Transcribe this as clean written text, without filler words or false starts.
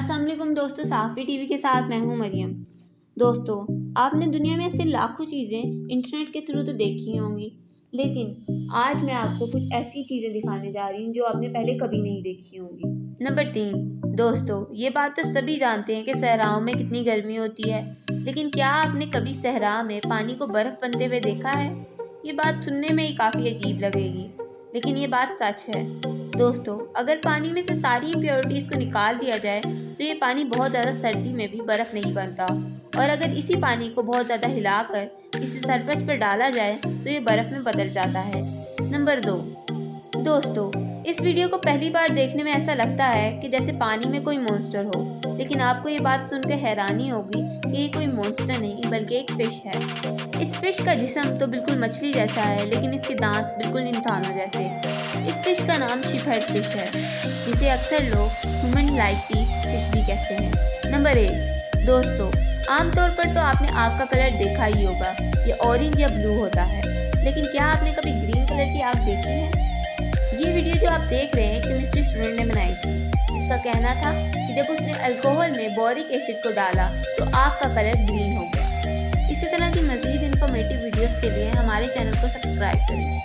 अस्सलाम वालेकुम दोस्तों, साफ़ी टीवी के साथ मैं हूं मरियम। दोस्तों, आपने दुनिया में ऐसे लाखों चीज़ें इंटरनेट के थ्रू तो देखी होंगी, लेकिन आज मैं आपको कुछ ऐसी चीज़ें दिखाने जा रही हूं जो आपने पहले कभी नहीं देखी होंगी। नंबर 3, दोस्तों, ये बात तो सभी जानते हैं कि सहराओं में कितनी गर्मी होती है, लेकिन क्या आपने कभी सहरा में पानी को बर्फ़ बनते हुए देखा है? ये बात सुनने में ही काफ़ी अजीब लगेगी, लेकिन ये बात सच है। दोस्तों, अगर पानी में से सारी इम्प्योरिटीज़ को निकाल दिया जाए तो ये पानी बहुत ज़्यादा सर्दी में भी बर्फ़ नहीं बनता, और अगर इसी पानी को बहुत ज़्यादा हिलाकर किसी सरफेस पर डाला जाए तो ये बर्फ़ में बदल जाता है। नंबर 2, दोस्तों, इस वीडियो को पहली बार देखने में ऐसा लगता है कि जैसे पानी में कोई मॉन्स्टर हो, लेकिन आपको ये बात सुनकर हैरानी होगी कि ये कोई मॉन्स्टर नहीं बल्कि एक फ़िश है। इस फ़िश का जिस्म तो बिल्कुल मछली जैसा है, लेकिन इसके दांत बिल्कुल इंसानों जैसे। इस फ़िश का नाम शिपहेड फ़िश है, जिसे अक्सर लोग ह्यूमन लाइकी फ़िश भी कहते हैं। नंबर 1, दोस्तों, आमतौर पर तो आपने आग का कलर देखा ही होगा, ये ऑरेंज या ब्लू होता है, लेकिन क्या आपने कभी ग्रीन कलर की आग देखी है? ये वीडियो जो आप देख रहे हैं केमिस्ट्री स्टूडेंट ने बनाई थी। उसका कहना था कि जब उसने अल्कोहल में बोरिक एसिड को डाला तो आग का कलर ग्रीन हो गया। इसी तरह की मज़ीद इन्फॉर्मेटिव वीडियोस के लिए हमारे चैनल को सब्सक्राइब करें।